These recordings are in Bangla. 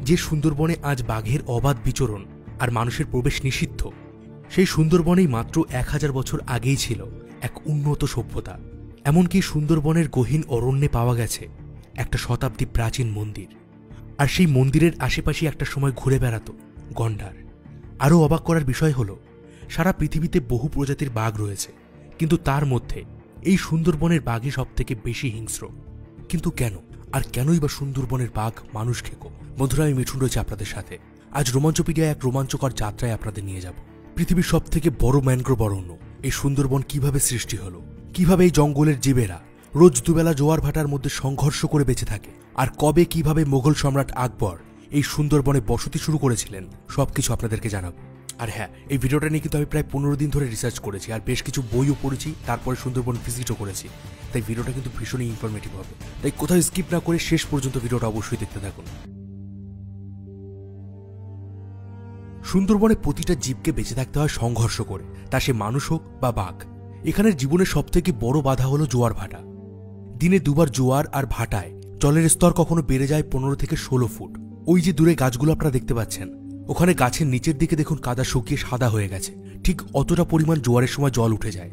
যে সুন্দরবনে আজ বাঘের অবাধ বিচরণ আর মানুষের প্রবেশ নিষিদ্ধ, সেই সুন্দরবনেই মাত্র 1000 বছর আগেই ছিল এক উন্নত সভ্যতা। এমনকি সুন্দরবনের গহীন অরণ্যে পাওয়া গেছে একটা শতাব্দী প্রাচীন মন্দির, আর সেই মন্দিরের আশেপাশে একটা সময় ঘুরে বেড়াতো গন্ডার। আরও অবাক করার বিষয় হল, সারা পৃথিবীতে বহু প্রজাতির বাঘ রয়েছে, কিন্তু তার মধ্যে এই সুন্দরবনের বাঘই সবথেকে বেশি হিংস্র। কিন্তু কেন? আর কেনই বা সুন্দরবনের বাঘ মানুষ খেকো? বন্ধুরা, আমি মিঠুন রয়েছে আপনাদের সাথে। আজ রোমাঞ্চপিডিয়া এক রোমাঞ্চকর যাত্রায় আপনাদের নিয়ে যাব। পৃথিবীর সবথেকে বড় ম্যানগ্রোভ অরণ্য এই সুন্দরবন কিভাবে সৃষ্টি হলো, কিভাবে এই জঙ্গলের জীবেরা রোজ দুবেলা জোয়ার ভাটার মধ্যে সংঘর্ষ করে বেঁচে থাকে, আর কবে কিভাবে মোগল সম্রাট আকবর এই সুন্দরবনে বসতি শুরু করেছিলেন, সবকিছু আপনাদেরকে জানাবো। আর হ্যাঁ, এই ভিডিওটা নিয়ে কিন্তু আমি প্রায় 15 দিন ধরে রিসার্চ করেছি, আর বেশ কিছু বইও পড়েছি, তারপরে সুন্দরবন ভিজিটও করেছি। তাই ভিডিওটা কিন্তু ভীষণই ইনফরমেটিভ হবে, তাই কোথাও স্কিপ না করে শেষ পর্যন্ত ভিডিওটা অবশ্যই দেখতে থাকুন। সুন্দরবনে প্রতিটা জীবকে বেঁচে থাকতে হয় সংঘর্ষ করে, তা সে মানুষ হোক বা বাঘ। এখানের জীবনের সবথেকে বড় বাধা হলো জোয়ার ভাটা। দিনে দুবার জোয়ার আর ভাটায় জলের স্তর কখনো বেড়ে যায় 15 থেকে 16 ফুট। ওই যে দূরে গাছগুলো আপনারা দেখতে পাচ্ছেন, ওখানে গাছের নিচের দিকে দেখুন কাদা শুকিয়ে সাদা হয়ে গেছে। ঠিক অতটা পরিমাণ জোয়ারের সময় জল উঠে যায়,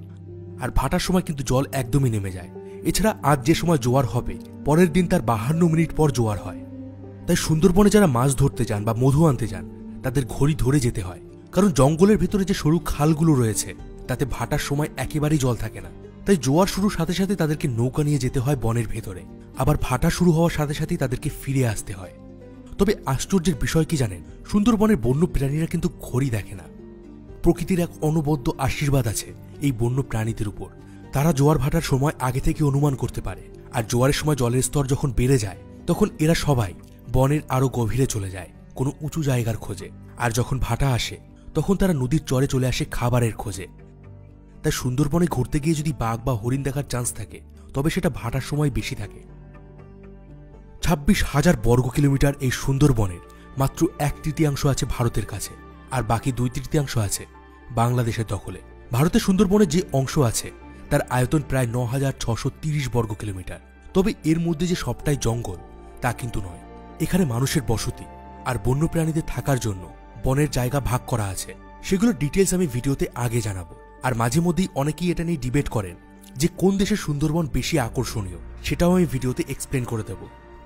আর ভাটার সময় কিন্তু জল একদমই নেমে যায়। এছাড়া আজ যে সময় জোয়ার হবে, পরের দিন তার 52 মিনিট পর জোয়ার হয়। তাই সুন্দরবনে যারা মাছ ধরতে যান বা মধু আনতে যান, তাদের ঘড়ি ধরে যেতে হয়, কারণ জঙ্গলের ভেতরে যে সরু খালগুলো রয়েছে তাতে ভাটার সময় একেবারেই জল থাকে না। তাই জোয়ার শুরুর সাথে সাথে তাদেরকে নৌকা নিয়ে যেতে হয় বনের ভেতরে, আবার ভাটা শুরু হওয়ার সাথে সাথেই তাদেরকে ফিরে আসতে হয়। তবে আশ্চর্যের বিষয় কি জানেন? সুন্দরবনের বন্য প্রাণীরা কিন্তু ঘড়ি দেখে না। প্রকৃতির এক অনবদ্য আশীর্বাদ আছে এই বন্য প্রাণীদের উপর। তারা জোয়ার ভাটার সময় আগে থেকে অনুমান করতে পারে, আর জোয়ারের সময় জলের স্তর যখন বেড়ে যায়, তখন এরা সবাই বনের আরো গভীরে চলে যায় কোনো উঁচু জায়গার খোঁজে। আর যখন ভাটা আসে, তখন তারা নদীর চরে চলে আসে খাবারের খোঁজে। তাই সুন্দরবনে ঘুরতে গিয়ে যদি বাঘ বা হরিণ দেখার চান্স থাকে, তবে সেটা ভাটার সময় বেশি থাকে। 26,000 বর্গ কিলোমিটার এই সুন্দরবনের মাত্র 1/3 আছে ভারতের কাছে, আর বাকি 2/3 আছে বাংলাদেশের দখলে। ভারতের সুন্দরবনের যে অংশ আছে তার আয়তন প্রায় 9,630 বর্গ কিলোমিটার। তবে এর মধ্যে যে সবটাই জঙ্গল তা কিন্তু নয়। এখানে মানুষের বসতি আর বন্যপ্রাণীদের থাকার জন্য বনের জায়গা ভাগ করা আছে। সেগুলোর ডিটেলস আমি ভিডিওতে আগে জানাবো। আর মাঝে মধ্যেই অনেকেই এটা নিয়ে ডিবেট করেন যে কোন দেশের সুন্দরবন বেশি আকর্ষণীয়, সেটাও আমি ভিডিওতে এক্সপ্লেন করে দেব।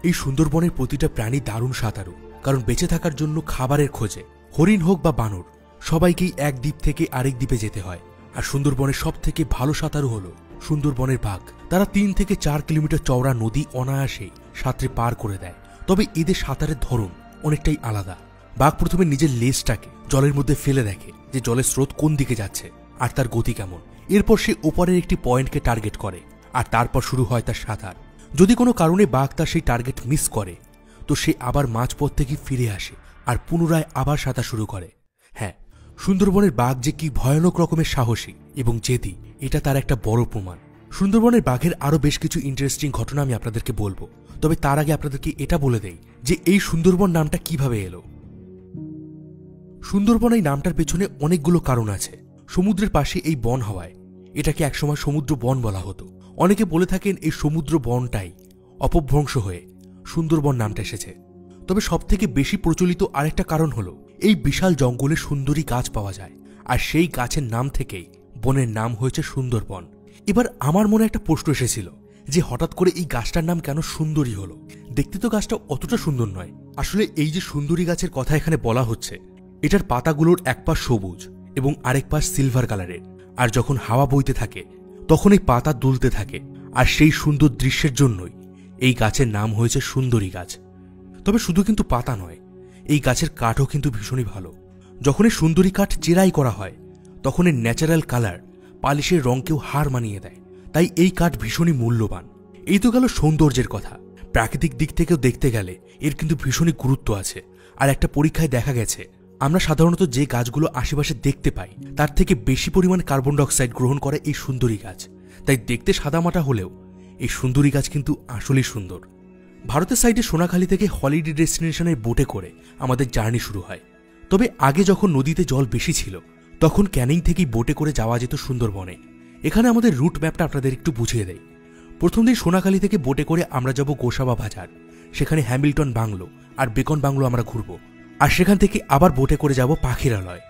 এই সুন্দরবনের প্রতিটা প্রাণী দারুণ সাঁতারু, কারণ বেঁচে থাকার জন্য খাবারের খোঁজে হরিণ হোক বা বানর, সবাইকেই এক দ্বীপ থেকে আরেক দ্বীপে যেতে হয়। আর সুন্দরবনের সব থেকে ভালো সাঁতারু হলো সুন্দরবনের বাঘ। তারা 3 থেকে 4 কিলোমিটার চওড়া নদী অনায়াসেই সাঁতরে পার করে দেয়। তবে এদের সাঁতারের ধরন অনেকটাই আলাদা। বাঘ প্রথমে নিজের লেজটাকে জলের মধ্যে ফেলে দেখে যে জলের স্রোত কোন দিকে যাচ্ছে আর তার গতি কেমন। এরপর সে ওপারের একটি পয়েন্টকে টার্গেট করে, আর তারপর শুরু হয় তার সাঁতার। যদি কোনো কারণে বাঘ তার সেই টার্গেট মিস করে, তো সে আবার মাঝপথ থেকে ফিরে আসে আর পুনরায় আবার সাঁতার শুরু করে। হ্যাঁ, সুন্দরবনের বাঘ যে কি ভয়ানক রকমের সাহসী এবং জেদি, এটা তার একটা বড় প্রমাণ। সুন্দরবনের বাঘের আরও বেশ কিছু ইন্টারেস্টিং ঘটনা আমি আপনাদেরকে বলবো, তবে তার আগে আপনাদেরকে এটা বলে দেই যে এই সুন্দরবন নামটা কিভাবে এলো। সুন্দরবন এই নামটার পেছনে অনেকগুলো কারণ আছে। সমুদ্রের পাশে এই বন হওয়ায় এটাকে একসময় সমুদ্র বন বলা হতো। অনেকে বলে থাকেন এই সমুদ্র বনটাই অপভ্রংশ হয়ে সুন্দরবন নামটা এসেছে। তবে সবথেকে বেশি প্রচলিত আরেকটা কারণ হলো এই বিশাল জঙ্গলে সুন্দরী গাছ পাওয়া যায়, আর সেই গাছের নাম থেকেই বনের নাম হয়েছে সুন্দরবন। এবার আমার মনে একটা প্রশ্ন এসেছিল যে হঠাৎ করে এই গাছটার নাম কেন সুন্দরী হলো? দেখতে তো গাছটা অতটা সুন্দর নয়। আসলে এই যে সুন্দরী গাছের কথা এখানে বলা হচ্ছে, এটার পাতাগুলোর এক পাশ সবুজ এবং আরেক পাশ সিলভার কালারের, আর যখন হাওয়া বইতে থাকে তখন এই পাতা দুলতে থাকে, আর সেই সুন্দর দৃশ্যের জন্যই এই গাছের নাম হয়েছে সুন্দরী গাছ। তবে শুধু কিন্তু পাতা নয়, এই গাছের কাঠও কিন্তু ভীষণই ভালো। যখন এই সুন্দরী কাঠ চেরাই করা হয়, তখন এর ন্যাচারাল কালার পালিশের রঙকেও হার মানিয়ে দেয়। তাই এই কাঠ ভীষণই মূল্যবান। এই তো গেল সৌন্দর্যের কথা। প্রাকৃতিক দিক থেকেও দেখতে গেলে এর কিন্তু ভীষণই গুরুত্ব আছে। আর একটা পরীক্ষায় দেখা গেছে, আমরা সাধারণত যে গাছগুলো আশেপাশে দেখতে পাই তার থেকে বেশি পরিমাণ কার্বন ডাইঅক্সাইড গ্রহণ করে এই সুন্দরী গাছ। তাই দেখতে সাদামাটা হলেও এই সুন্দরী গাছ কিন্তু আসলেই সুন্দর। ভারতের সাইডে সোনাখালী থেকে হলিডে ডেস্টিনেশনের বোটে করে আমাদের জার্নি শুরু হয়। তবে আগে যখন নদীতে জল বেশি ছিল, তখন ক্যানিং থেকেই বোটে করে যাওয়া যেত সুন্দরবনে। এখানে আমাদের রুট ম্যাপটা আপনাদের একটু বুঝিয়ে দেয়। প্রথম দিন সোনাখালী থেকে বোটে করে আমরা যাব গোসাবা বাজার। সেখানে হ্যামিল্টন বাংলো আর বেকন বাংলো আমরা ঘুরব, আর সেখান থেকে আবার বোটে করে যাব পাখিরালয়।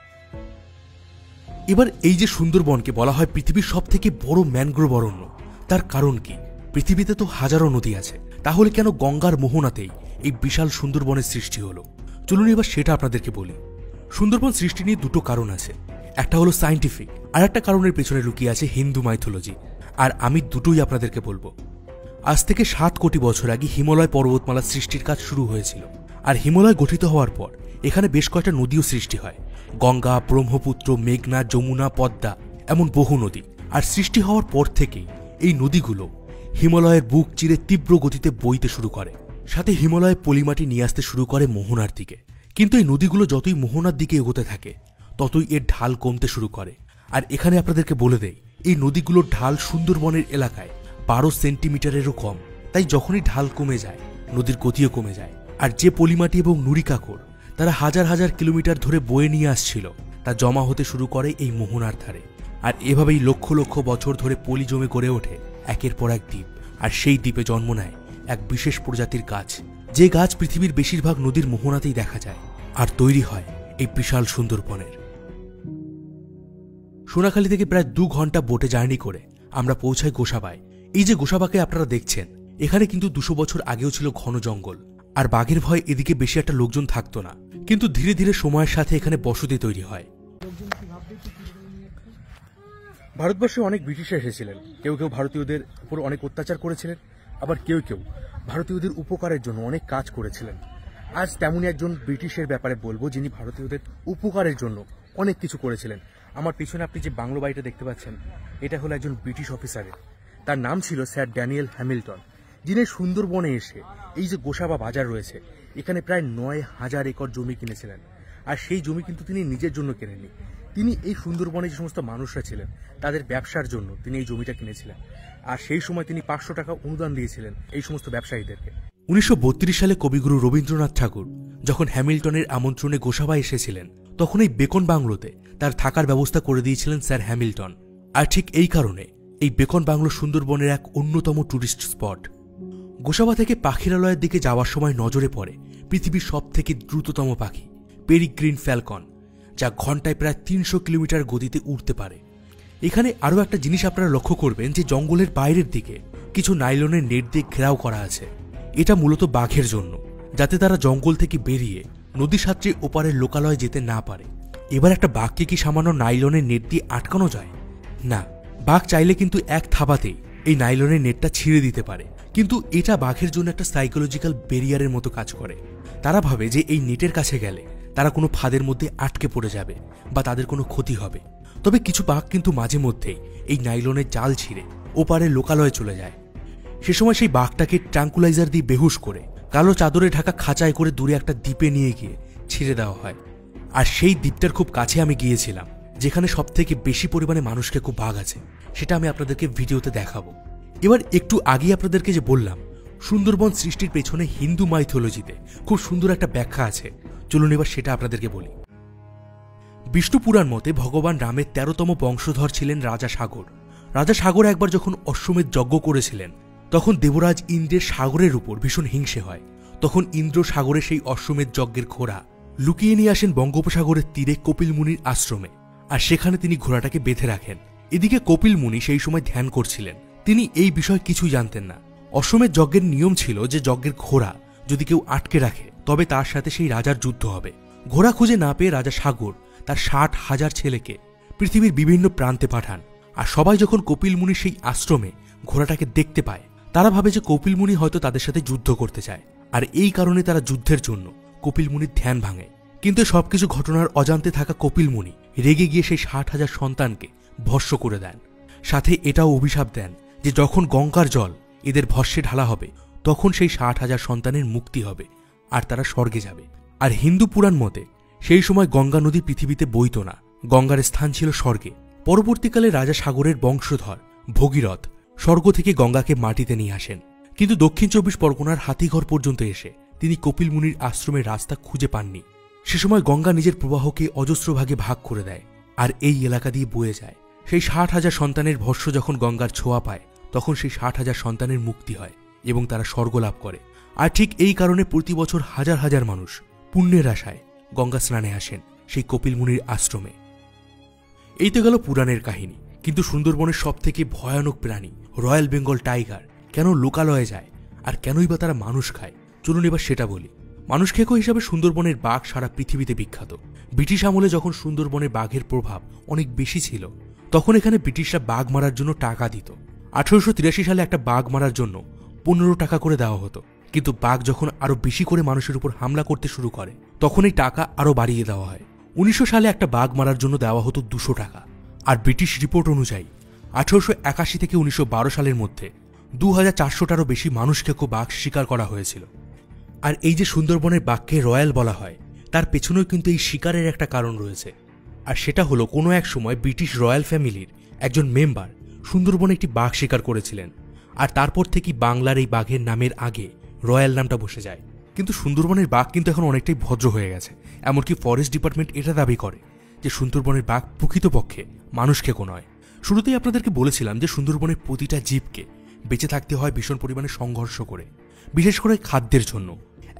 এবার এই যে সুন্দরবনকে বলা হয় পৃথিবীর সব থেকে বড় ম্যানগ্রোভ অরণ্য, তার কারণ কি? পৃথিবীতে তো হাজারো নদী আছে, তাহলে কেন গঙ্গার মোহনাতেই এই বিশাল সুন্দরবনের সৃষ্টি হলো? চলুন এবার সেটা আপনাদেরকে বলি। সুন্দরবন সৃষ্টি নিয়ে দুটো কারণ আছে, একটা হলো সায়েন্টিফিক, আর একটা কারণের পেছনে লুকিয়ে আছে হিন্দু মাইথোলজি, আর আমি দুটোই আপনাদেরকে বলবো। আজ থেকে 7 কোটি বছর আগে হিমালয় পর্বতমালা সৃষ্টির কাজ শুরু হয়েছিল, আর হিমালয় গঠিত হওয়ার পর এখানে বেশ কয়েকটা নদীও সৃষ্টি হয়, গঙ্গা, ব্রহ্মপুত্র, মেঘনা, যমুনা, পদ্মা, এমন বহু নদী। আর সৃষ্টি হওয়ার পর থেকেই এই নদীগুলো হিমালয়ের বুক চিরে তীব্র গতিতে বইতে শুরু করে, সাথে হিমালয়ে পলিমাটি নিয়ে আসতে শুরু করে মোহনার দিকে। কিন্তু এই নদীগুলো যতই মোহনার দিকে এগোতে থাকে ততই এর ঢাল কমতে শুরু করে। আর এখানে আপনাদেরকে বলে দেই, এই নদীগুলোর ঢাল সুন্দরবনের এলাকায় 12 সেন্টিমিটারেরও কম। তাই যখনই ঢাল কমে যায় নদীর গতিও কমে যায়। আর যে পলিমাটি এবং নুড়িকাকড় তারা হাজার হাজার কিলোমিটার ধরে বয়ে নিয়ে আসছিল, তা জমা হতে শুরু করে এই মোহনার ধারে। আর এভাবেই লক্ষ লক্ষ বছর ধরে পলি জমে গড়ে ওঠে একের পর এক দ্বীপ। আর সেই দ্বীপে জন্ম নেয় এক বিশেষ প্রজাতির গাছ, যে গাছ পৃথিবীর বেশিরভাগ নদীর মোহনাতেই দেখা যায়। আর তৈরি হয় এই বিশাল সুন্দরবনের। সোনাখালী থেকে প্রায় 2 ঘন্টা বোটে জার্নি করে আমরা পৌঁছাই গোসাবায়। এই যে গোসাবাকে আপনারা দেখছেন, এখানে কিন্তু 200 বছর আগেও ছিল ঘন জঙ্গল, আর বাঘের ভয় এদিকে বেশি একটা লোকজন থাকতো না। কিন্তু ধীরে ধীরে সময়ের সাথে এখানে বসতি তৈরি হয়। ভারতবর্ষে অনেক ব্রিটিশ এসেছিলেন, কেউ কেউ ভারতীয়দের উপর অনেক অত্যাচার করেছিলেন, আবার কেউ কেউ ভারতীয়দের উপকারের জন্য অনেক কাজ করেছিলেন। আজ তেমনই একজন ব্রিটিশের ব্যাপারে বলবো, যিনি ভারতীয়দের উপকারের জন্য অনেক কিছু করেছিলেন। আমার পিছনে আপনি যে বাংলো বাড়িটা দেখতে পাচ্ছেন, এটা হলো একজন ব্রিটিশ অফিসারের। তার নাম ছিল স্যার ড্যানিয়েল হ্যামিল্টন, যিনি সুন্দরবনে এসে এই যে গোসাবা বাজার রয়েছে, এখানে প্রায় 9000 একর জমি কিনেছিলেন। আর সেই জমি কিন্তু তিনি নিজের জন্য কেনেননি, তিনি এই সুন্দরবনে যে সমস্ত মানুষরা ছিলেন তাদের ব্যবসার জন্য তিনি এই জমিটা কিনেছিলেন। আর সেই সময় তিনি 500 টাকা অনুদান দিয়েছিলেন এই সমস্ত ব্যবসায়ীদেরকে। 1932 সালে কবিগুরু রবীন্দ্রনাথ ঠাকুর যখন হ্যামিল্টনের আমন্ত্রণে গোসাবা এসেছিলেন, তখন এই বেকন বাংলোতে তার থাকার ব্যবস্থা করে দিয়েছিলেন স্যার হ্যামিল্টন। আর ঠিক এই কারণে এই বেকন বাংলো সুন্দরবনের এক অন্যতম টুরিস্ট স্পট। গোসাবা থেকে পাখিরালয়ের দিকে যাওয়ার সময় নজরে পড়ে পৃথিবীর সব থেকে দ্রুততম পাখি পেরিগ্রিন ফ্যালকন, যা ঘন্টায় প্রায় 300 কিলোমিটার গতিতে উড়তে পারে। এখানে আরও একটা জিনিস আপনারা লক্ষ্য করবেন যে জঙ্গলের বাইরের দিকে কিছু নাইলনের নেট দিয়ে ঘেরাও করা আছে। এটা মূলত বাঘের জন্য, যাতে তারা জঙ্গল থেকে বেরিয়ে নদী সাঁতরে ওপারের লোকালয়ে যেতে না পারে। এবার একটা বাঘকে কি সামান্য নাইলনের নেট দিয়ে আটকানো যায়? না, বাঘ চাইলে কিন্তু এক থাবাতেই এই নাইলনের নেটটা ছিঁড়ে দিতে পারে। কিন্তু এটা বাঘের জন্য একটা সাইকোলজিক্যাল ব্যারিয়ারের মতো কাজ করে। তারা ভাবে যে এই নেটের কাছে গেলে তারা কোনো ফাঁদের মধ্যে আটকে পড়ে যাবে বা তাদের কোনো ক্ষতি হবে। তবে কিছু বাঘ কিন্তু মাঝে মধ্যেই এই নাইলনের জাল ছিঁড়ে ওপারের লোকালয়ে চলে যায়। সে সময় সেই বাঘটাকে ট্রাঙ্কুলাইজার দিয়ে বেহুশ করে কালো চাদরে ঢাকা খাঁচায় করে দূরে একটা দ্বীপে নিয়ে গিয়ে ছেড়ে দেওয়া হয়। আর সেই দ্বীপটার খুব কাছে আমি গিয়েছিলাম, যেখানে সব থেকে বেশি পরিমাণে মানুষকে খুব বাঘ আছে। সেটা আমি আপনাদেরকে ভিডিওতে দেখাবো। এবার একটু আগে আপনাদেরকে যে বললাম সুন্দরবন সৃষ্টির পেছনে হিন্দু মাইথোলজিতে খুব সুন্দর একটা ব্যাখ্যা আছে, চলুন এবার সেটা আপনাদেরকে বলি। বিষ্ণু পুরাণ মতে ভগবান রামের 13তম বংশধর ছিলেন রাজা সাগর। রাজা সাগর একবার যখন অশ্বমেধ যজ্ঞ করেছিলেন, তখন দেবরাজ ইন্দ্রের সাগরের উপর ভীষণ হিংসে হয়। তখন ইন্দ্র সাগরে সেই অশ্বমেধ যজ্ঞের ঘোড়া লুকিয়ে নিয়ে আসেন বঙ্গোপসাগরের তীরে কপিল মুনির আশ্রমে, আর সেখানে তিনি ঘোড়াটাকে বেঁধে রাখেন। এদিকে কপিল মুনি সেই সময় ধ্যান করছিলেন, তিনি এই বিষয় কিছুই জানতেন না। অশ্বমেধ যজ্ঞের নিয়ম ছিল যে যজ্ঞের ঘোড়া যদি কেউ আটকে রাখে তবে তার সাথে সেই রাজার যুদ্ধ হবে। ঘোড়া খুঁজে না পেয়ে রাজা সাগর তার 60,000 ছেলেকে পৃথিবীর বিভিন্ন প্রান্তে পাঠান। আর সবাই যখন কপিল মুনির সেই আশ্রমে ঘোড়াটাকে দেখতে পায়, তারা ভাবে যে কপিল মুনি হয়তো তাদের সাথে যুদ্ধ করতে চায়, আর এই কারণে তারা যুদ্ধের জন্য কপিল মুনির ধ্যান ভাঙে। কিন্তু সবকিছু ঘটনার অজান্তে থাকা কপিল মুনি রেগে গিয়ে সেই 60,000 সন্তানকে ভস্ম করে দেন। সাথে এটাও অভিশাপ দেন যে যখন গঙ্গার জল এদের ভস্মে ঢালা হবে তখন সেই 60,000 সন্তানের মুক্তি হবে আর তারা স্বর্গে যাবে। আর হিন্দু পুরাণ মতে সেই সময় গঙ্গা নদী পৃথিবীতে বইত না, গঙ্গার স্থান ছিল স্বর্গে। পরবর্তীকালে রাজা সাগরের বংশধর ভগীরথ স্বর্গ থেকে গঙ্গাকে মাটিতে নিয়ে আসেন, কিন্তু দক্ষিণ 24 পরগনার হাতিঘর পর্যন্ত এসে তিনি কপিল মুনির আশ্রমের রাস্তা খুঁজে পাননি। সে সময় গঙ্গা নিজের প্রবাহকে অজস্র ভাগে ভাগ করে দেয় আর এই এলাকা দিয়ে বয়ে যায়। সেই 60,000 সন্তানের ভস্ম যখন গঙ্গার ছোঁয়া পায় তখন সেই 60,000 সন্তানের মুক্তি হয় এবং তারা স্বর্গ লাভ করে। আর ঠিক এই কারণে প্রতি বছর হাজার হাজার মানুষ পুণ্যের আশায় গঙ্গা স্নানে আসেন সেই কপিল মুনির আশ্রমে। এই তো গেল পুরাণের কাহিনী, কিন্তু সুন্দরবনের সব থেকে ভয়ানক প্রাণী রয়্যাল বেঙ্গল টাইগার কেন লোকালয়ে যায় আর কেনই বা তারা মানুষ খায়, চলুন এবার সেটা বলি। মানুষ খেকো হিসাবে সুন্দরবনের বাঘ সারা পৃথিবীতে বিখ্যাত। ব্রিটিশ আমলে যখন সুন্দরবনে বাঘের প্রভাব অনেক বেশি ছিল, তখন এখানে ব্রিটিশরা বাঘ মারার জন্য টাকা দিত। 1883 সালে একটা বাঘ মারার জন্য 15 টাকা করে দেওয়া হতো, কিন্তু বাঘ যখন আরো বেশি করে মানুষের উপর হামলা করতে শুরু করে তখন এই টাকা আরো বাড়িয়ে দেওয়া হয়। 1900 সালে একটা বাঘ মারার জন্য দেওয়া হতো 200 টাকা। আর ব্রিটিশ রিপোর্ট অনুযায়ী 1881 থেকে 1912 সালের মধ্যে 2400টারও বেশি মানুষ খেকো বাঘ শিকার করা হয়েছিল। আর এই যে সুন্দরবনের বাঘকে রয়্যাল বলা হয়, তার পেছনেও কিন্তু এই শিকারের একটা কারণ রয়েছে। আর সেটা হলো কোনো এক সময় ব্রিটিশ রয়্যাল ফ্যামিলির একজন মেম্বার সুন্দরবনে একটি বাঘ শিকার করেছিলেন, আর তারপর থেকেই বাংলার এই বাঘের নামের আগে রয়্যাল নামটা বসে যায়। কিন্তু সুন্দরবনের বাঘ কিন্তু এখন অনেকটাই ভদ্র হয়ে গেছে। এমনকি ফরেস্ট ডিপার্টমেন্ট এটা দাবি করে যে সুন্দরবনের বাঘ প্রকৃতপক্ষে মানুষ খেকো নয়। শুরুতেই আপনাদেরকে বলেছিলাম যে সুন্দরবনের প্রতিটা জীবকে বেঁচে থাকতে হয় ভীষণ পরিমাণে সংঘর্ষ করে, বিশেষ করে খাদ্যের জন্য।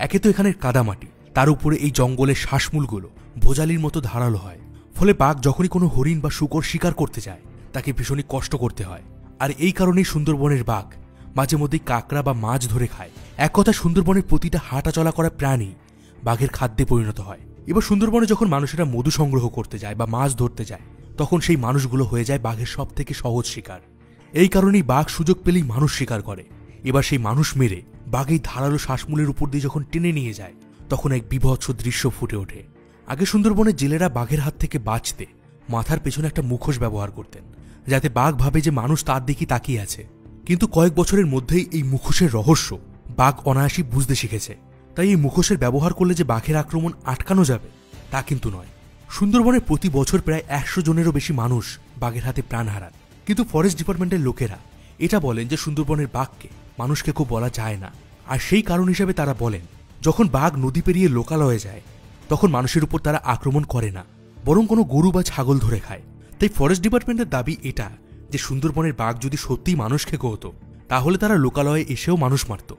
একে তো এখানের কাদামাটি, তার উপরে এই জঙ্গলের শ্বাসমূলগুলো ভোজালির মতো ধারালো হয়, ফলে বাঘ যখনই কোনো হরিণ বা শূকর শিকার করতে যায় তাকে ভীষণই কষ্ট করতে হয়। আর এই কারণেই সুন্দরবনের বাঘ মাঝে মধ্যেই কাঁকড়া বা মাছ ধরে খায়। এক কথা, সুন্দরবনের প্রতিটা হাঁটা চলা করা প্রাণী বাঘের খাদ্যে পরিণত হয়। এবার সুন্দরবনে যখন মানুষেরা মধু সংগ্রহ করতে যায় বা মাছ ধরতে যায়, তখন সেই মানুষগুলো হয়ে যায় বাঘের সব থেকে সহজ শিকার। এই কারণেই বাঘ সুযোগ পেলেই মানুষ শিকার করে। এবার সেই মানুষ মেরে বাঘ এই ধারালো শ্বাসমূলের উপর দিয়ে যখন টেনে নিয়ে যায়, তখন এক বিভৎস দৃশ্য ফুটে ওঠে। আগে সুন্দরবনের জেলেরা বাঘের হাত থেকে বাঁচতে মাথার পেছনে একটা মুখোশ ব্যবহার করতেন, যাতে বাঘ ভাবে যে মানুষ তার দিকে তাকিয়ে আছে। কিন্তু কয়েক বছরের মধ্যেই এই মুখোশের রহস্য বাঘ অনায়াসই বুঝতে শিখেছে। তাই এই মুখোশের ব্যবহার করলে যে বাঘের আক্রমণ আটকানো যাবে তা কিন্তু নয়। সুন্দরবনে প্রতি বছর প্রায় 100 জনেরও বেশি মানুষ বাঘের হাতে প্রাণ হারান। কিন্তু ফরেস্ট ডিপার্টমেন্টের লোকেরা এটা বলেন যে সুন্দরবনের বাঘকে মানুষকে খুব বলা যায় না। আর সেই কারণ হিসেবে তারা বলেন, যখন বাঘ নদী পেরিয়ে লোকালয়ে যায় তখন মানুষের উপর তারা আক্রমণ করে না, বরং কোনো গরু বা ছাগল ধরে খায়। তাই ফরেস্ট ডিপার্টমেন্টের দাবি এটা যে সুন্দরবনের বাঘ যদি সত্যিই মানুষ খেকো হতো তাহলে তারা লোকালয়ে এসেও মানুষ মারত।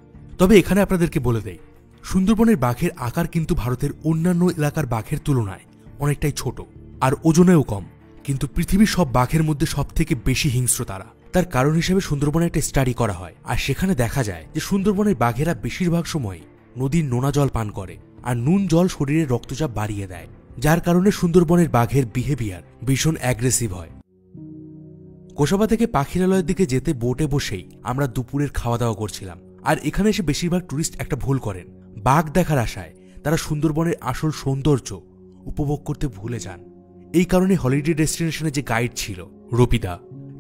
তবে এখানে আপনাদেরকে বলে দেই, সুন্দরবনের বাঘের আকার কিন্তু ভারতের অন্যান্য এলাকার বাঘের তুলনায় অনেকটাই ছোট আর ওজনেও কম, কিন্তু পৃথিবীর সব বাঘের মধ্যে সব থেকে বেশি হিংস্র তারা। তার কারণ হিসেবে সুন্দরবনে একটা স্টাডি করা হয়, আর সেখানে দেখা যায় যে সুন্দরবনের বাঘেরা বেশিরভাগ সময় নদীর নোনা জল পান করে, আর নুন জল শরীরের রক্তচাপ বাড়িয়ে দেয়, যার কারণে সুন্দরবনের বাঘের বিহেভিয়ার ভীষণ অ্যাগ্রেসিভ হয়। কোষাবা থেকে পাখিরালয়ের দিকে যেতে বোটে বসেই আমরা দুপুরের খাওয়া দাওয়া করছিলাম। আর এখানে এসে বেশিরভাগ টুরিস্ট একটা ভুল করেন, বাঘ দেখার আশায় তারা সুন্দরবনের আসল সৌন্দর্য উপভোগ করতে ভুলে যান। এই কারণে হলিডে ডেস্টিনেশনে যে গাইড ছিল রবিদা,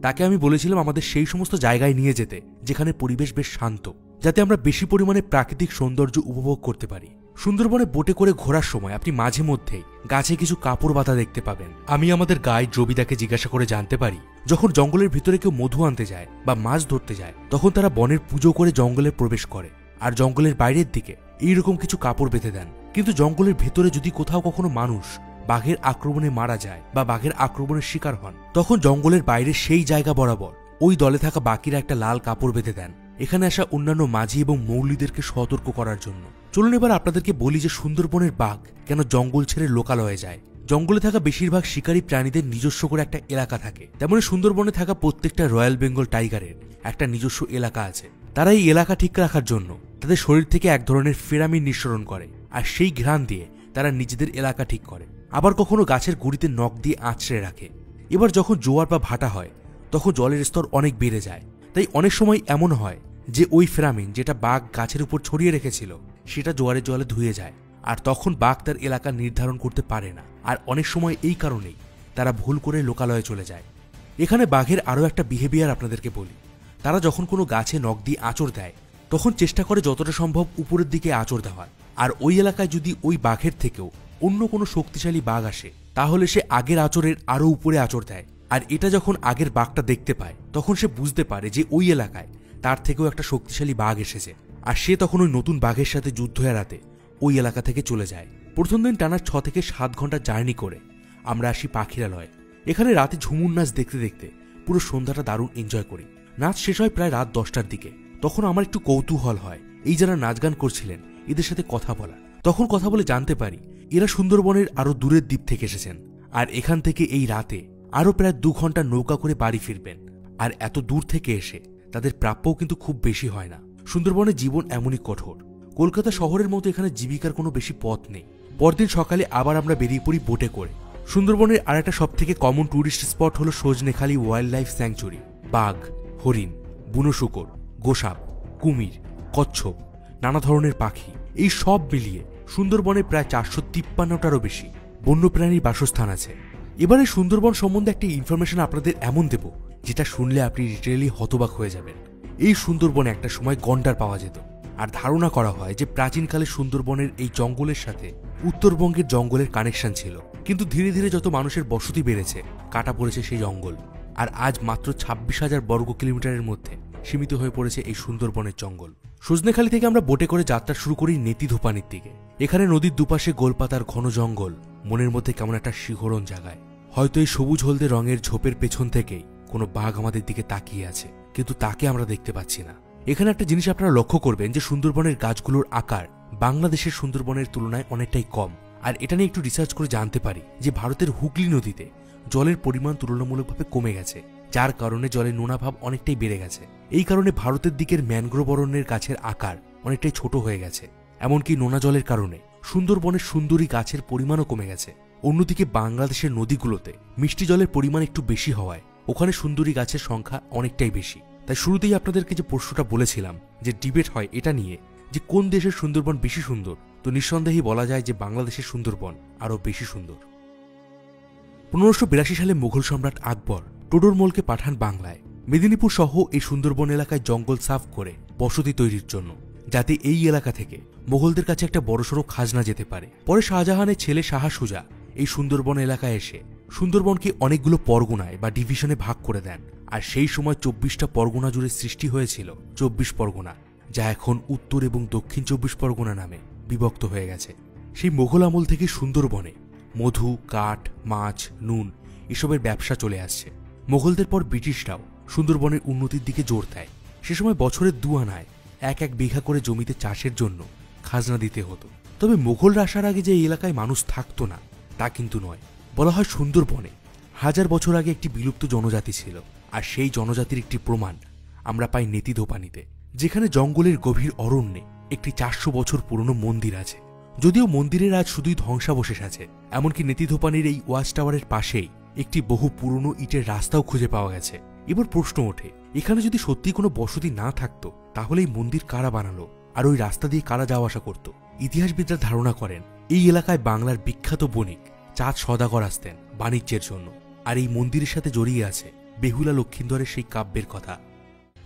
তাকে আমি বলেছিলাম আমাদের সেই সমস্ত জায়গায় নিয়ে যেতে যেখানে পরিবেশ বেশ শান্ত, যাতে আমরা বেশি পরিমাণে প্রাকৃতিক সৌন্দর্য উপভোগ করতে পারি। সুন্দরবনে বোটে করে ঘোরার সময় আপনি মাঝে মধ্যেই গাছে কিছু কাপড় বাঁধা দেখতে পাবেন। আমি আমাদের গাইড রবিদাকে জিজ্ঞাসা করে জানতে পারি, যখন জঙ্গলের ভিতরে কেউ মধু আনতে যায় বা মাছ ধরতে যায় তখন তারা বনের পুজো করে জঙ্গলে প্রবেশ করে, আর জঙ্গলের বাইরের দিকে এইরকম কিছু কাপড় বেঁধে দেন। কিন্তু জঙ্গলের ভেতরে যদি কোথাও কখনো মানুষ বাঘের আক্রমণে মারা যায় বা বাঘের আক্রমণের শিকার হন, তখন জঙ্গলের বাইরে সেই জায়গা বরাবর ওই দলে থাকা বাকিরা একটা লাল কাপড় বেঁধে দেন, এখানে আসা অন্যান্য মাঝি এবং মৌলিদেরকে সতর্ক করার জন্য। চলুন এবার আপনাদেরকে বলি যে সুন্দরবনের বাঘ কেন জঙ্গল ছেড়ে লোকালয়ে যায়। জঙ্গলে থাকা বেশিরভাগ শিকারী প্রাণীদের নিজস্ব করে একটা এলাকা থাকে, তেমনি সুন্দরবনে থাকা প্রত্যেকটা রয়্যাল বেঙ্গল টাইগারের একটা নিজস্ব এলাকা আছে। তারা এই এলাকা ঠিক রাখার জন্য তাদের শরীর থেকে এক ধরনের ফেরামিন নিঃসরণ করে, আর সেই ঘ্রাণ দিয়ে তারা নিজেদের এলাকা ঠিক করে। আবার কখনো গাছের গুড়িতে নখ দিয়ে আঁচড়ে রাখে। এবার যখন জোয়ার বা ভাটা হয় তখন জলের স্তর অনেক বেড়ে যায়, তাই অনেক সময় এমন হয় যে ওই ফেরামিন যেটা বাঘ গাছের উপর ছড়িয়ে রেখেছিল সেটা জোয়ারের জলে ধুয়ে যায়, আর তখন বাঘ তার এলাকা নির্ধারণ করতে পারে না। আর অনেক সময় এই কারণেই তারা ভুল করে লোকালয়ে চলে যায়। এখানে বাঘের আরও একটা বিহেভিয়ার আপনাদেরকে বলি, তারা যখন কোনো গাছে নখ দিয়ে আঁচড় দেয় তখন চেষ্টা করে যতটা সম্ভব উপরের দিকে আঁচড় দেওয়ার। আর ওই এলাকায় যদি ওই বাঘের থেকেও অন্য কোনো শক্তিশালী বাঘ আসে তাহলে সে আগের আঁচড়ের আরও উপরে আঁচড় দেয়। আর এটা যখন আগের বাঘটা দেখতে পায় তখন সে বুঝতে পারে যে ওই এলাকায় তার থেকেও একটা শক্তিশালী বাঘ এসেছে, আর সে তখন ওই নতুন বাঘের সাথে যুদ্ধ এড়াতে ওই এলাকা থেকে চলে যায়। প্রথম দিন টানা 6 থেকে 7 ঘন্টা জার্নি করে আমরা আসি পাখিরালয়ে। এখানে রাতে ঝুমুর নাচ দেখতে দেখতে পুরো সন্ধ্যাটা দারুণ এনজয় করি। নাচ শেষ হয় প্রায় রাত 10টার দিকে। তখন আমার একটু কৌতূহল হয় এই যারা নাচ গান করছিলেন এদের সাথে কথা বলার। তখন কথা বলে জানতে পারি এরা সুন্দরবনের আরো দূরের দ্বীপ থেকে এসেছেন, আর এখান থেকে এই রাতে আরো প্রায় 2 ঘন্টা নৌকা করে বাড়ি ফিরবেন। আর এত দূর থেকে এসে তাদের প্রাপ্যও কিন্তু খুব বেশি হয় না। সুন্দরবনের জীবন এমনই কঠোর। কলকাতা শহরের মতো এখানে জীবিকার কোনো বেশি পথ নেই। পরদিন সকালে আবার আমরা বেরিয়ে পড়ি বোটে করে। সুন্দরবনের আর একটা সব থেকে কমন ট্যুরিস্ট স্পট হলো সজনেখালি ওয়াইল্ড লাইফ স্যাংচুরি। বাঘ, হরিণ, বুনো শূকর, গোসাপ, কুমির, কচ্ছপ, নানা ধরনের পাখি, এই সব মিলিয়ে সুন্দরবনে প্রায় 453টারও বেশি বন্যপ্রাণীর বাসস্থান আছে। এবারে সুন্দরবন সম্বন্ধে একটি ইনফরমেশন আপনাদের এমন দেব যেটা শুনলে আপনি লিটারেলি হতবাক হয়ে যাবেন। এই সুন্দরবনে একটা সময় গন্ডার পাওয়া যেত, আর ধারণা করা হয় যে প্রাচীনকালে সুন্দরবনের এই জঙ্গলের সাথে উত্তরবঙ্গের জঙ্গলের কানেকশন ছিল। কিন্তু ধীরে ধীরে যত মানুষের বসতি বেড়েছে কাটা পড়েছে সেই জঙ্গল, আর আজ মাত্র 26,000 বর্গ কিলোমিটারের মধ্যে সীমিত হয়ে পড়েছে এই সুন্দরবনের জঙ্গল। সজনেখালি থেকে আমরা বোটে করে যাত্রা শুরু করি নেতিধোপানির দিকে। এখানে নদীর দুপাশে গোলপাতার ঘন জঙ্গল মনের মধ্যে কেমন একটা শিহরণ জাগায়। হয়তো এই সবুজ হলদে রঙের ঝোপের পেছন থেকেই কোনো বাঘ আমাদের দিকে তাকিয়ে আছে, কিন্তু তাকে আমরা দেখতে পাচ্ছি না। এখানে একটা জিনিস আপনারা লক্ষ্য করবেন যে সুন্দরবনের গাছগুলোর আকার বাংলাদেশের সুন্দরবনের তুলনায় অনেকটাই কম। আর এটা নিয়ে একটু রিসার্চ করে জানতে পারি যে ভারতের হুগলি নদীতে জলের পরিমাণ তুলনামূলকভাবে কমে গেছে, যার কারণে জলের নোনাভাব অনেকটাই বেড়ে গেছে। এই কারণে ভারতের দিকের ম্যানগ্রোভ অরণ্যের গাছের আকার অনেকটাই ছোট হয়ে গেছে। এমনকি নোনা জলের কারণে সুন্দরবনের সুন্দরী গাছের পরিমাণও কমে গেছে। অন্যদিকে বাংলাদেশের নদীগুলোতে মিষ্টি জলের পরিমাণ একটু বেশি হওয়ায় ওখানে সুন্দরী গাছের সংখ্যা অনেকটাই বেশি। তাই শুরুতেই আপনাদেরকে যে প্রশ্নটা বলেছিলাম যে ডিবেট হয় এটা নিয়ে যে কোন দেশের সুন্দরবন বেশি সুন্দর, তো নিঃসন্দেহেই বলা যায় যে বাংলাদেশের সুন্দরবন আরও বেশি সুন্দর। 1582 সালে মুঘল সম্রাট আকবর টোডরমলকে পাঠান বাংলায়। মেদিনীপুর সহ এই সুন্দরবন এলাকায় জঙ্গল সাফ করে বসতি তৈরির জন্য, যাতে এই এলাকা থেকে মোগলদের কাছে একটা বড়সড় খাজনা যেতে পারে। পরে শাহজাহানের ছেলে শাহ সুজা এই সুন্দরবন এলাকায় এসে সুন্দরবনকে অনেকগুলো পরগনায় বা ডিভিশনে ভাগ করে দেন। আর সেই সময় 24টা পরগনা জুড়ে সৃষ্টি হয়েছিল 24 পরগনা, যা এখন উত্তর এবং দক্ষিণ 24 পরগনা নামে বিভক্ত হয়ে গেছে। সেই মোগল আমল থেকে সুন্দরবনে মধু, কাঠ, মাছ, নুন এসবের ব্যবসা চলে আসছে। মোগলদের পর ব্রিটিশরাও সুন্দরবনের উন্নতির দিকে জোর দেয়। সে সময় বছরের 2 আনায় 1 বিঘা করে জমিতে চাষের জন্য খাজনা দিতে হতো। তবে মোগলরা আসার আগে যে এই এলাকায় মানুষ থাকতো না তা কিন্তু নয়। বলা হয় সুন্দরবনে 1000 বছর আগে একটি বিলুপ্ত জনজাতি ছিল, আর সেই জনজাতির একটি প্রমাণ আমরা পাই নেতিধোপানিতে, যেখানে জঙ্গলের গভীর অরণ্যে একটি 400 বছর পুরনো মন্দির আছে। যদিও মন্দিরের আজ শুধুই ধ্বংসাবশেষ আছে, এমনকি নেতিধোপানির এই ওয়াচ টাওয়ারের পাশেই একটি বহু পুরনো ইটের রাস্তাও খুঁজে পাওয়া গেছে। এবার প্রশ্ন ওঠে, এখানে যদি সত্যি কোনো বসতি না থাকতো তাহলে এই মন্দির কারা বানালো, আর ওই রাস্তা দিয়ে কারা যাওয়া আসা করত? ইতিহাসবিদরা ধারণা করেন এই এলাকায় বাংলার বিখ্যাত বণিক চাঁদ সওদাগর আসতেন বাণিজ্যের জন্য, আর এই মন্দিরের সাথে জড়িয়ে আছে বেহুলা লক্ষিন্দরের সেই কাব্যের কথা।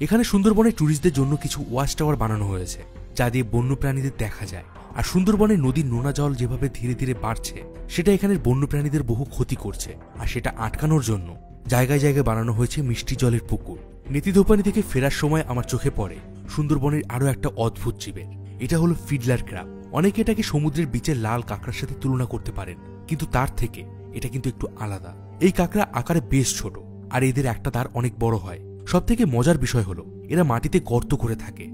এখানে সুন্দরবনের ট্যুরিস্টদের জন্য কিছু ওয়াচ টাওয়ার বানানো হয়েছে, যা দিয়ে বন্যপ্রাণীদের দেখা যায়। আর সুন্দরবনের নদীর নোনা জল যেভাবে ধীরে ধীরে বাড়ছে সেটা এখানের বন্যপ্রাণীদের বহু ক্ষতি করছে, আর সেটা আটকানোর জন্য জায়গায় জায়গায় বানানো হয়েছে মিষ্টি জলের পুকুর। নেতিধোপানি থেকে ফেরার সময় আমার চোখে পড়ে সুন্দরবনের আরও একটা অদ্ভুত জীবের। এটা হলো ফিডলার ক্র্যাব। অনেকে এটাকে সমুদ্রের বিচের লাল কাঁকড়ার সাথে তুলনা করতে পারেন, কিন্তু তার থেকে এটা কিন্তু একটু আলাদা। এই কাঁকড়া আকারে বেশ ছোট, আর এদের একটা দাঁড় অনেক বড় হয়। সব থেকে মজার বিষয় হলো এরা মাটিতে গর্ত করে থাকে।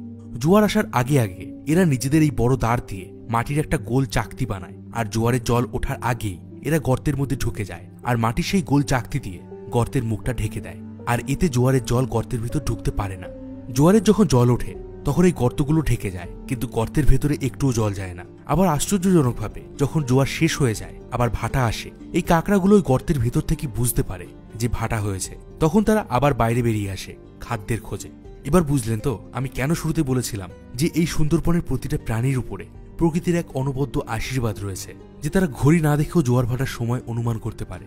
জোয়ার আসার আগে আগে এরা নিজেদের এই বড় দাঁড় দিয়ে মাটির একটা গোল চাকতি বানায়, আর জোয়ারের জল ওঠার আগেই এরা গর্তের মধ্যে ঢুকে যায়, আর মাটির সেই গোল চাকতি দিয়ে গর্তের মুখটা ঢেকে দেয়। আর এতে জোয়ারের জল গর্তের ভিতর ঢুকতে পারে না। জোয়ারের যখন জল ওঠে তখন এই গর্তগুলো ঢেকে যায়, কিন্তু গর্তের ভেতরে একটুও জল যায় না। আবার আশ্চর্যজনকভাবে যখন জোয়ার শেষ হয়ে যায় আবার ভাটা আসে, এই কাঁকড়াগুলো ওই গর্তের ভেতর থেকে বুঝতে পারে যে ভাটা হয়েছে। তখন তারা আবার বাইরে বেরিয়ে আসে খাদ্যের খোঁজে। এবার বুঝলেন তো আমি কেন শুরুতে বলেছিলাম যে এই সুন্দরবনের প্রতিটা প্রাণীর উপরে প্রকৃতির এক অনবদ্য আশীর্বাদ রয়েছে, যে তারা ঘড়ি না দেখেও জোয়ার ভাটার সময় অনুমান করতে পারে।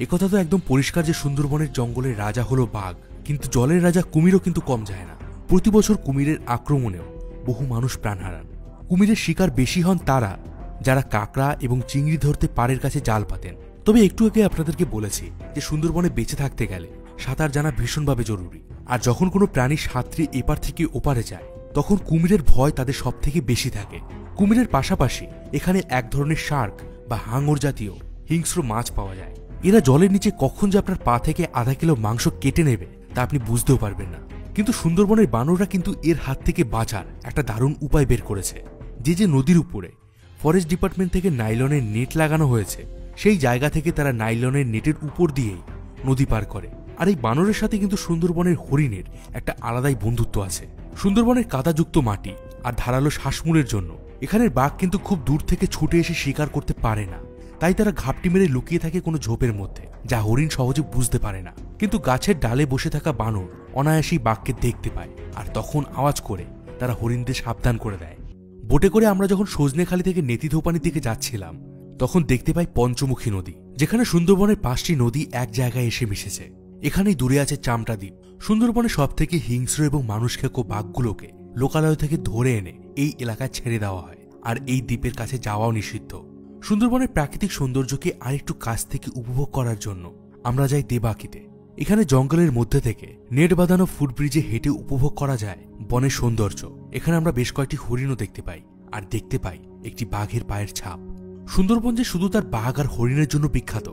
একথা তো একদম পরিষ্কার যে সুন্দরবনের জঙ্গলের রাজা হলো বাঘ, কিন্তু জলের রাজা কুমিরও কিন্তু কম যায় না। প্রতি বছর কুমিরের আক্রমণেও বহু মানুষ প্রাণ হারান। কুমিরের শিকার বেশি হন তারা যারা কাঁকড়া এবং চিংড়ি ধরতে পাড়ের কাছে জাল পাতেন। তবে একটু আগে আপনাদেরকে বলেছি যে সুন্দরবনে বেঁচে থাকতে গেলে সাঁতার জানা ভীষণভাবে জরুরি। আর যখন কোনো প্রাণী সাঁতরে এপার থেকে ওপারে যায় তখন কুমিরের ভয় তাদের সব থেকে বেশি থাকে। কুমিরের পাশাপাশি এখানে এক ধরনের শার্ক বা হাঙর জাতীয় হিংস্র মাছ পাওয়া যায়। এরা জলের নিচে কখন যে আপনার পা থেকে আধা কিলো মাংস কেটে নেবে তা আপনি বুঝতেও পারবেন না। কিন্তু সুন্দরবনের বানররা কিন্তু এর হাত থেকে বাঁচার একটা দারুণ উপায় বের করেছে। যে নদীর উপরে ফরেস্ট ডিপার্টমেন্ট থেকে নাইলনের নেট লাগানো হয়েছে, সেই জায়গা থেকে তারা নাইলনের নেটের উপর দিয়েই নদী পার করে। আর এই বানরের সাথে কিন্তু সুন্দরবনের হরিণের একটা আলাদাই বন্ধুত্ব আছে। সুন্দরবনের কাদাযুক্ত মাটি আর ধারালো শ্বাসমূলের জন্য এখানের বাঘ কিন্তু খুব দূর থেকে ছুটে এসে শিকার করতে পারে না। তাই তারা ঘাপটি মেরে লুকিয়ে থাকে কোনো ঝোপের মধ্যে, যা হরিণ সহজে বুঝতে পারে না। কিন্তু গাছের ডালে বসে থাকা বানর অনায়াসেই বাঘকে দেখতে পায়, আর তখন আওয়াজ করে তারা হরিণদের সাবধান করে দেয়। বোটে করে আমরা যখন সজনেখালি থেকে নেতিধোপানির দিকে যাচ্ছিলাম, তখন দেখতে পাই পঞ্চমুখী নদী, যেখানে সুন্দরবনের 5টি নদী এক জায়গায় এসে মিশেছে। এখানেই দূরে আছে চামটা দ্বীপ। সুন্দরবনে সব থেকে হিংস্র এবং মানুষখেকো বাঘগুলোকে লোকালয় থেকে ধরে এনে এই এলাকায় ছেড়ে দেওয়া হয়, আর এই দ্বীপের কাছে যাওয়াও নিষিদ্ধ। সুন্দরবনের প্রাকৃতিক সৌন্দর্যকে আরেকটু কাছ থেকে উপভোগ করার জন্য আমরা যাই দেবাকিতে। এখানে জঙ্গলের মধ্যে থেকে নেট বাঁধানো ফুটব্রিজে হেঁটে উপভোগ করা যায় বনের সৌন্দর্য। এখানে আমরা বেশ কয়েকটি হরিণও দেখতে পাই, আর দেখতে পাই একটি বাঘের পায়ের ছাপ। সুন্দরবন যে শুধু তার বাঘ আর হরিণের জন্য বিখ্যাত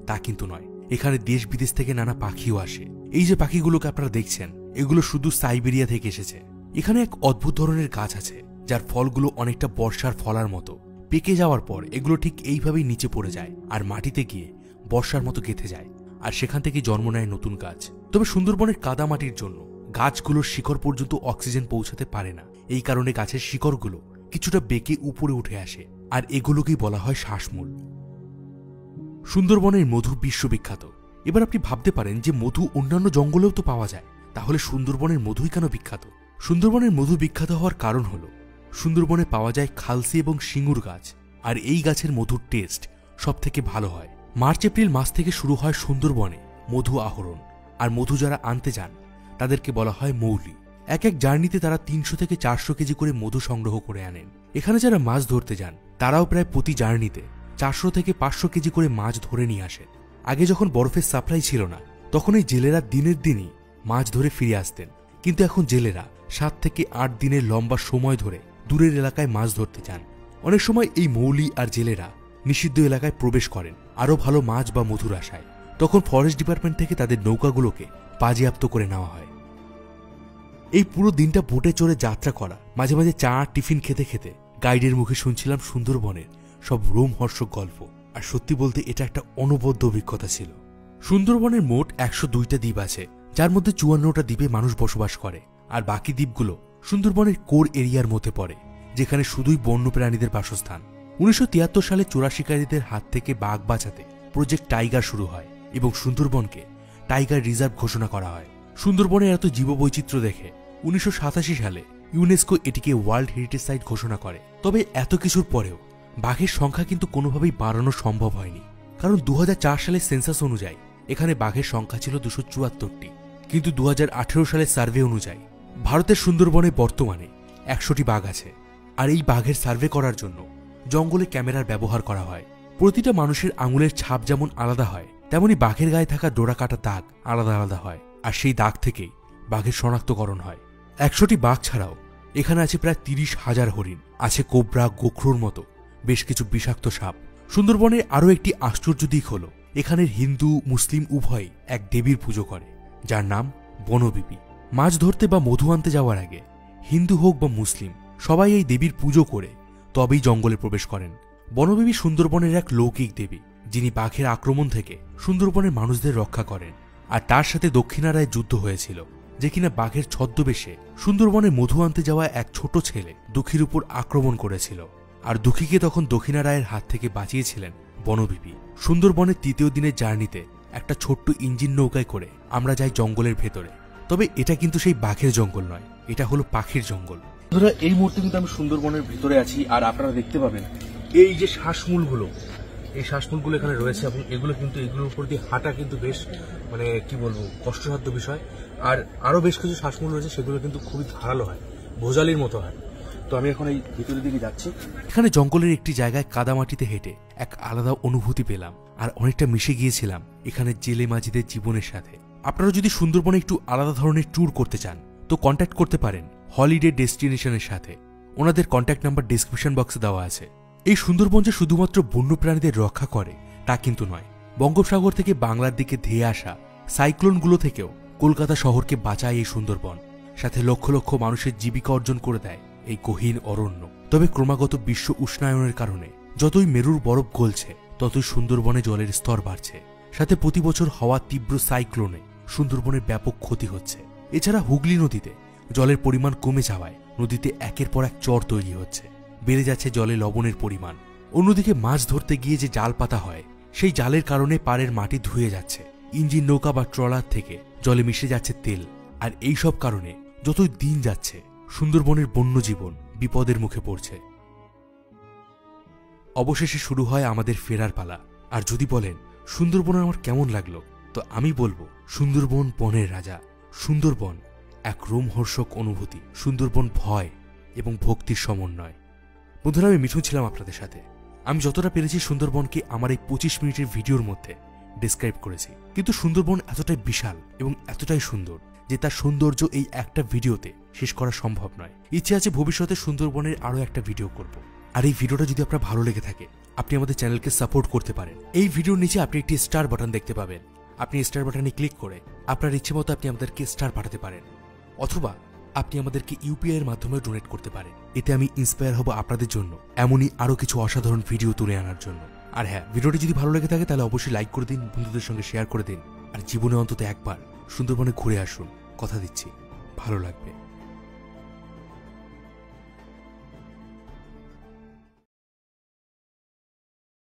তা কিন্তু নয়, এখানে দেশ বিদেশ থেকে নানা পাখিও আসে। এই যে পাখিগুলোকে আপনারা দেখছেন, এগুলো শুধু সাইবেরিয়া থেকে এসেছে। এখানে এক অদ্ভুত ধরনের গাছ আছে, যার ফলগুলো অনেকটা বর্ষার ফলার মতো। পেকে যাওয়ার পর এগুলো ঠিক এইভাবেই নিচে পড়ে যায় আর মাটিতে গিয়ে বর্ষার মতো গেঁথে যায়, আর সেখান থেকে জন্ম নেয় নতুন গাছ। তবে সুন্দরবনের কাদামাটির জন্য গাছগুলোর শিকড় পর্যন্ত অক্সিজেন পৌঁছাতে পারে না। এই কারণে গাছের শিকড়গুলো কিছুটা বেঁকে উপরে উঠে আসে, আর এগুলোকেই বলা হয় শ্বাসমূল। সুন্দরবনের মধু বিশ্ববিখ্যাত। এবার আপনি ভাবতে পারেন যে মধু অন্যান্য জঙ্গলেও তো পাওয়া যায়, তাহলে সুন্দরবনের মধুই কেন বিখ্যাত? সুন্দরবনের মধু বিখ্যাত হওয়ার কারণ হল সুন্দরবনে পাওয়া যায় খালসি এবং সিঙ্গুর গাছ, আর এই গাছের মধুর টেস্ট সব থেকে ভালো হয়। মার্চ এপ্রিল মাস থেকে শুরু হয় সুন্দরবনে মধু আহরণ, আর মধু যারা আনতে যান তাদেরকে বলা হয় মৌলি। এক জার্নিতে তারা 300 থেকে 400 কেজি করে মধু সংগ্রহ করে আনেন। এখানে যারা মাছ ধরতে যান তারাও প্রায় প্রতি জার্নিতে 400 থেকে 500 কেজি করে মাছ ধরে নিয়ে আসেন। আগে যখন বরফের সাপ্লাই ছিল না, তখন এই জেলেরা দিনের দিনই মাছ ধরে ফিরে আসতেন, কিন্তু এখন জেলেরা 7 থেকে 8 দিনের লম্বা সময় ধরে দূরের এলাকায় মাছ ধরতে যান। অনেক সময় এই মৌলি আর জেলেরা নিষিদ্ধ এলাকায় প্রবেশ করেন আরও ভালো মাছ বা মধুর আশায়। তখন ফরেস্ট ডিপার্টমেন্ট থেকে তাদের নৌকাগুলোকে বাজেয়াপ্ত করে নেওয়া হয়। এই পুরো দিনটা বোটে চড়ে যাত্রা করা, মাঝে মাঝে চা টিফিন খেতে খেতে গাইডের মুখে শুনছিলাম সুন্দরবনের সব রোমহর্ষক গল্প। আর সত্যি বলতে এটা একটা অনবদ্য অভিজ্ঞতা ছিল। সুন্দরবনের মোট 102টা দ্বীপ আছে, যার মধ্যে 54টা দ্বীপে মানুষ বসবাস করে, আর বাকি দ্বীপগুলো সুন্দরবনের কোর এরিয়ার মধ্যে পড়ে, যেখানে শুধুই বন্য প্রাণীদের বাসস্থান। 1973 সালে চোরা শিকারীদের হাত থেকে বাঘ বাঁচাতে প্রজেক্ট টাইগার শুরু হয় এবং সুন্দরবনকে টাইগার রিজার্ভ ঘোষণা করা হয়। সুন্দরবনের এত জীববৈচিত্র্য দেখে 1987 সালে ইউনেস্কো এটিকে ওয়ার্ল্ড হেরিটেজ সাইট ঘোষণা করে। তবে এত কিছুর পরেও বাঘের সংখ্যা কিন্তু কোনোভাবেই বাড়ানো সম্ভব হয়নি, কারণ 2004 সালের সেন্সাস অনুযায়ী এখানে বাঘের সংখ্যা ছিল 274টি, কিন্তু 2018 সালের সার্ভে অনুযায়ী ভারতের সুন্দরবনে বর্তমানে 100টি বাঘ আছে। আর এই বাঘের সার্ভে করার জন্য জঙ্গলে ক্যামেরার ব্যবহার করা হয়। প্রতিটা মানুষের আঙুলের ছাপ যেমন আলাদা হয়, তেমনি বাঘের গায়ে থাকা ডোরা কাটা দাগ আলাদা আলাদা হয়, আর সেই দাগ থেকেই বাঘের শনাক্তকরণ হয়। 100টি বাঘ ছাড়াও এখানে আছে প্রায় 30,000 হরিণ, আছে কোবরা, গোখরোর মতো বেশ কিছু বিষাক্ত সাপ। সুন্দরবনের আরও একটি আশ্চর্য দিক হল এখানের হিন্দু মুসলিম উভয়ই এক দেবীর পুজো করে, যার নাম বনবিবি। মাছ ধরতে বা মধু আনতে যাওয়ার আগে হিন্দু হোক বা মুসলিম সবাই এই দেবীর পুজো করে তবেই জঙ্গলে প্রবেশ করেন। বনবিবি সুন্দরবনের এক লৌকিক দেবী, যিনি বাঘের আক্রমণ থেকে সুন্দরবনের মানুষদের রক্ষা করেন। আর তার সাথে দক্ষিণারায় যুদ্ধ হয়েছিল, যে কিনা বাঘের ছদ্মবেশে সুন্দরবনে মধু আনতে যাওয়া এক ছোট ছেলে দুঃখীর উপর আক্রমণ করেছিল, আর দুঃখীকে তখন দক্ষিণারায়ের হাত থেকে বাঁচিয়েছিলেন বনবিবি। সুন্দরবনের 3য় দিনের জার্নিতে একটা ছোট্ট ইঞ্জিন নৌকায় করে আমরা যাই জঙ্গলের ভেতরে। তবে এটা কিন্তু সেই বাঘের জঙ্গল নয়, এটা হলো পাখির জঙ্গল। বন্ধুরা, এই মুহূর্তে কিন্তু আমি সুন্দরবনের ভিতরে আছি, আর আপনারা দেখতে পাবেন এই যে শ্বাসমূলগুলো, এই শ্বাসমূলগুলো এখানে রয়েছে, এবং এগুলো কিন্তু এগুলোর উপর দিয়ে হাঁটা কিন্তু বেশ কি বলবো কষ্টসাধ্য বিষয়। আর আরো বেশ কিছু শ্বাসমূল রয়েছে, সেগুলো কিন্তু খুবই ধারালো হয়, ভোজালির মতো হয়। তো আমি এখন এই ভিতরের দিকে যাচ্ছি। এখানে জঙ্গলের একটি জায়গায় কাদামাটিতে হেঁটে এক আলাদা অনুভূতি পেলাম, আর অনেকটা মিশে গিয়েছিলাম এখানে জেলে মাঝিদের জীবনের সাথে। আপনারা যদি সুন্দরবনে একটু আলাদা ধরনের ট্যুর করতে চান তো কন্ট্যাক্ট করতে পারেন হলিডে ডেস্টিনেশনের সাথে। ওনাদের কন্ট্যাক্ট নাম্বার ডেসক্রিপশন বক্সে দেওয়া আছে। এই সুন্দরবন যে শুধুমাত্র বন্য প্রাণীদের রক্ষা করে তা কিন্তু নয়, বঙ্গোপসাগর থেকে বাংলার দিকে ধেয়ে আসা সাইক্লোনগুলো থেকেও কলকাতা শহরকে বাঁচায় এই সুন্দরবন। সাথে লক্ষ লক্ষ মানুষের জীবিকা অর্জন করে দেয় এই গহীন অরণ্য। তবে ক্রমাগত বিশ্ব উষ্ণায়নের কারণে যতই মেরুর বরফ গলছে ততই সুন্দরবনে জলের স্তর বাড়ছে। সাথে প্রতি বছর হওয়া তীব্র সাইক্লোনে সুন্দরবনের ব্যাপক ক্ষতি হচ্ছে। এছাড়া হুগলি নদীতে জলের পরিমাণ কমে যাওয়ায় নদীতে একের পর এক চর তৈরি হচ্ছে, বেড়ে যাচ্ছে জলে লবণের পরিমাণ। অন্যদিকে মাছ ধরতে গিয়ে যে জাল পাতা হয় সেই জালের কারণে পাড়ের মাটি ধুয়ে যাচ্ছে, ইঞ্জিন নৌকা বা ট্রলার থেকে জলে মিশে যাচ্ছে তেল। আর এই সব কারণে যতই দিন যাচ্ছে সুন্দরবনের বন্যজীবন বিপদের মুখে পড়ছে। অবশেষে শুরু হয় আমাদের ফেরার পালা। আর যদি বলেন সুন্দরবন আমার কেমন লাগলো, তো আমি বলবো সুন্দরবন বনের রাজা। সুন্দরবন এক রোমহর্ষক অনুভূতি, সুন্দরবন ভয় এবং ভক্তির সমন্বয়। বন্ধুরা, আমি মিঠুন ছিলাম আপনাদের সাথে। আমি যতটা পেরেছি সুন্দরবনকে আমার এই 25 মিনিটের ভিডিওর মধ্যে ডিসক্রাইব করেছি, কিন্তু সুন্দরবন এতটাই বিশাল এবং এতটাই সুন্দর যে তার সৌন্দর্য এই একটা ভিডিওতে শেষ করা সম্ভব নয়। ইচ্ছে আছে ভবিষ্যতে সুন্দরবনের আরও একটা ভিডিও করব। আর এই ভিডিওটা যদি আপনার ভালো লেগে থাকে আপনি আমাদের চ্যানেলকে সাপোর্ট করতে পারেন। এই ভিডিওর নিচে আপনি একটি স্টার বাটন দেখতে পাবেন। আপনি স্টার বাটনে ক্লিক করে আপনার ইচ্ছে মতো আপনি আমাদেরকে স্টার পাঠাতে পারেন, অথবা আপনি আমাদেরকে ইউপিআই এর মাধ্যমে ডোনেট করতে পারেন। এতে আমি ইন্সপায়ার হব আপনাদের জন্য এমনই আরও কিছু অসাধারণ ভিডিও তুলে আনার জন্য। আর হ্যাঁ, ভিডিওটি যদি ভালো লেগে থাকে তাহলে অবশ্যই লাইক করে দিন, বন্ধুদের সঙ্গে শেয়ার করে দিন। আর জীবনে অন্তত একবার সুন্দরবনে ঘুরে আসুন, কথা দিচ্ছি ভালো লাগবে।